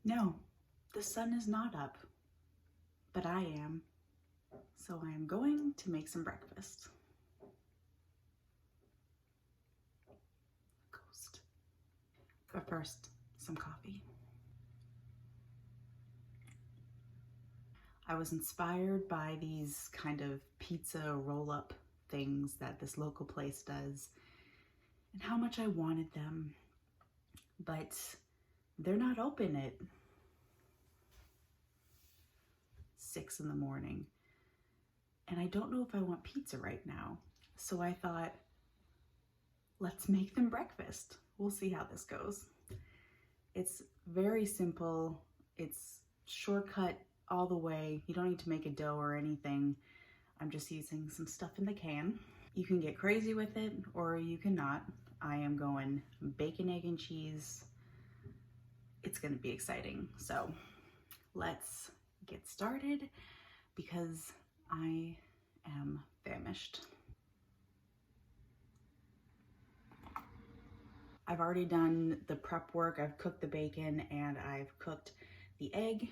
No, the sun is not up, but I am. So I am going to make some breakfast. Ghost. But first, some coffee. I was inspired by these kind of pizza roll-up things that this local place does and how much I wanted them, but they're not open at 6 in the morning. And I don't know if I want pizza right now. So I thought, let's make them breakfast. We'll see how this goes. It's very simple. It's shortcut all the way. You don't need to make a dough or anything. I'm just using some stuff in the can. You can get crazy with it or you cannot. I am going bacon, egg, and cheese. It's gonna be exciting. So let's get started because I am famished. I've already done the prep work. I've cooked the bacon and I've cooked the egg.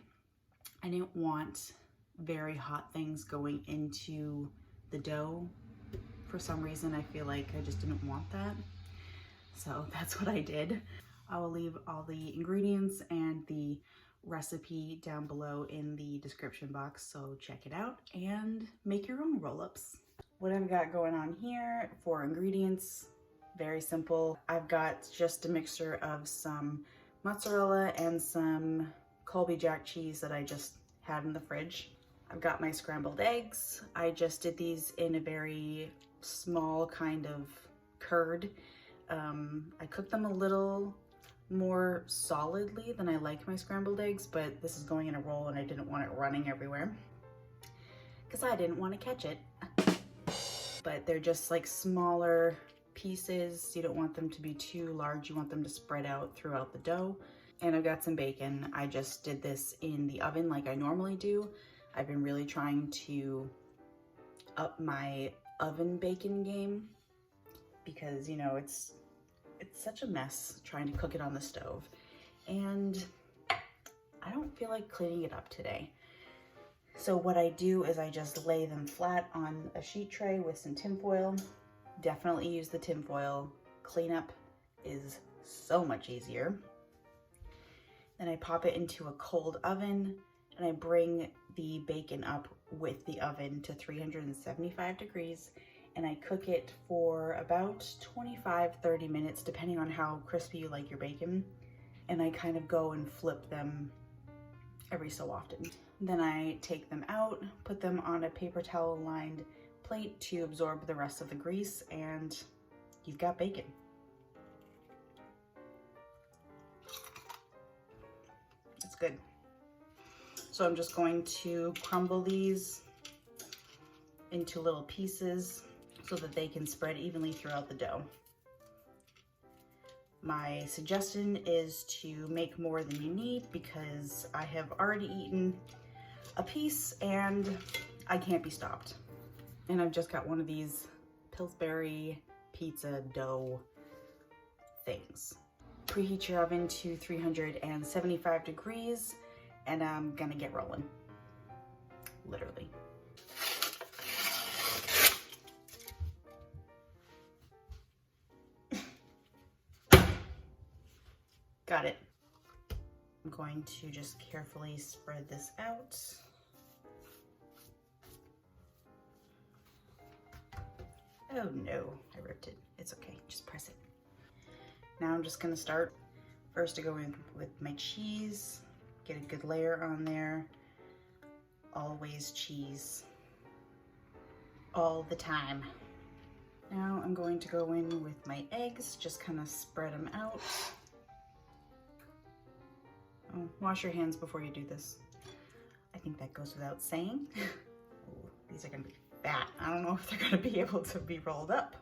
I didn't want very hot things going into the dough. For some reason, I feel like I just didn't want that. So that's what I did. I will leave all the ingredients and the recipe down below in the description box, so check it out and make your own roll-ups. What I've got going on here for ingredients, very simple. I've got just a mixture of some mozzarella and some Colby Jack cheese that I just had in the fridge. I've got my scrambled eggs. I just did these in a very small kind of curd. I cooked them a little more solidly than I like my scrambled eggs, but this is going in a roll and I didn't want it running everywhere because I didn't want to catch it. But they're just like smaller pieces. You don't want them to be too large. You want them to spread out throughout the dough. And I've got some bacon. I just did this in the oven like I normally do. I've been really trying to up my oven bacon game because, you know, it's such a mess trying to cook it on the stove. And I don't feel like cleaning it up today. So what I do is I just lay them flat on a sheet tray with some tin foil. Definitely use the tin foil. Cleanup is so much easier. Then I pop it into a cold oven and I bring the bacon up with the oven to 375 degrees and I cook it for about 25-30 minutes depending on how crispy you like your bacon. And I kind of go and flip them every so often. Then I take them out, put them on a paper towel lined plate to absorb the rest of the grease, and you've got bacon. It's good. So I'm just going to crumble these into little pieces so that they can spread evenly throughout the dough. My suggestion is to make more than you need because I have already eaten a piece and I can't be stopped. And I've just got one of these Pillsbury pizza dough things. Preheat your oven to 375 degrees and I'm gonna get rolling, literally. Got it. I'm going to just carefully spread this out. Oh no, I ripped it. It's okay, just press it. Now I'm just gonna start first to go in with my cheese, get a good layer on there. Always cheese, all the time. Now I'm going to go in with my eggs, just kind of spread them out. Oh, wash your hands before you do this. I think that goes without saying. Ooh, these are gonna be fat. I don't know if they're gonna be able to be rolled up.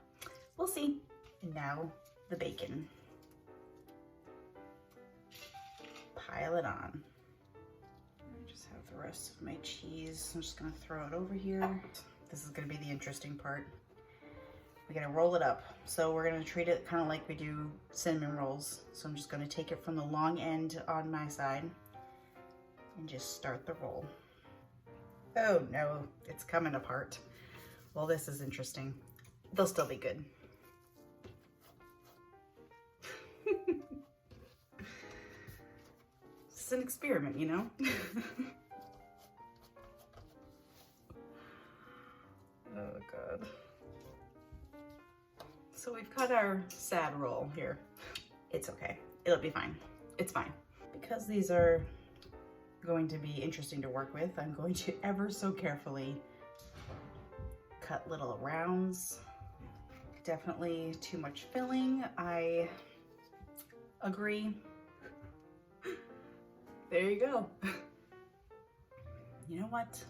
We'll see. And now the bacon. Pile it on. I just have the rest of my cheese. I'm just gonna throw it over here. This is gonna be the interesting part. We gotta roll it up. So we're gonna treat it kind of like we do cinnamon rolls. So I'm just gonna take it from the long end on my side, and just start the roll. Oh no, it's coming apart. Well, this is interesting. They'll still be good. It's an experiment, you know? Oh God. So we've cut our sad roll here. It's okay, it'll be fine. It's fine. Because these are going to be interesting to work with, I'm going to ever so carefully cut little rounds. Definitely too much filling, I agree. There you go. You know what?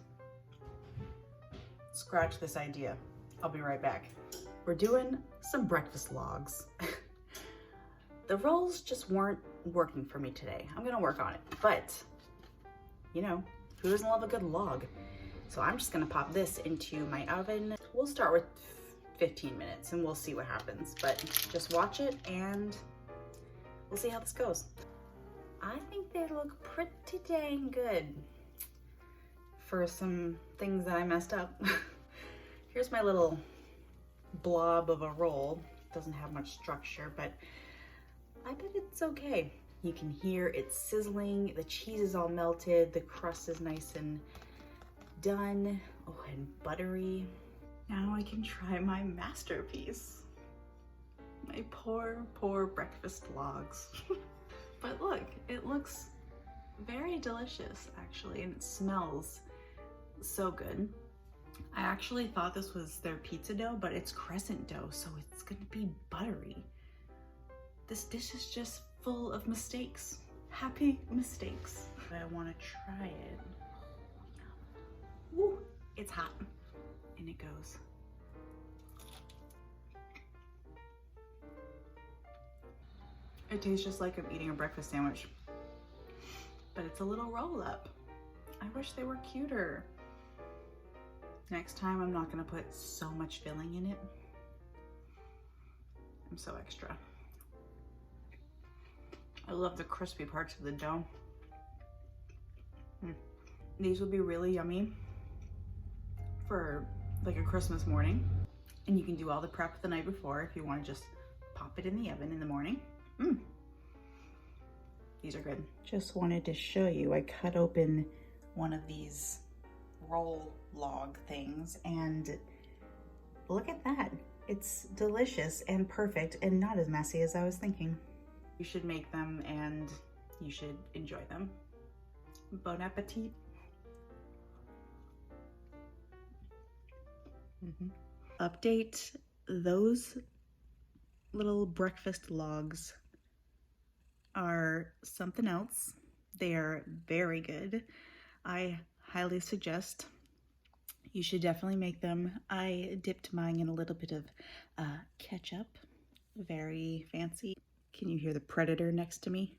Scratch this idea. I'll be right back. We're doing some breakfast logs. The rolls just weren't working for me today. I'm gonna work on it, but you know, who doesn't love a good log? So I'm just gonna pop this into my oven. We'll start with 15 minutes and we'll see what happens, but just watch it and we'll see how this goes. I think they look pretty dang good for some things that I messed up. Here's my little blob of a roll. Doesn't have much structure, but I bet it's okay. You can hear it sizzling, the cheese is all melted, the crust is nice and done. Oh, and buttery. Now I can try my masterpiece. My poor, poor breakfast logs. But look, it looks very delicious actually, and it smells so good. I actually thought this was their pizza dough, but it's crescent dough, so it's gonna be buttery. This dish is just full of mistakes. Happy mistakes. I wanna try it. Woo, it's hot. And it goes. It tastes just like I'm eating a breakfast sandwich, but it's a little roll up. I wish they were cuter. Next time, I'm not gonna put so much filling in it. I'm so extra. I love the crispy parts of the dough. These would be really yummy for like a Christmas morning. And you can do all the prep the night before if you want to just pop it in the oven in the morning. These are good. Just wanted to show you, I cut open one of these roll log things and look at that. It's delicious and perfect and not as messy as I was thinking. You should make them and you should enjoy them. Bon appetit. Update, those little breakfast logs are something else. They are very good. I highly suggest you should definitely make them. I dipped mine in a little bit of ketchup. Very fancy. Can you hear the predator next to me?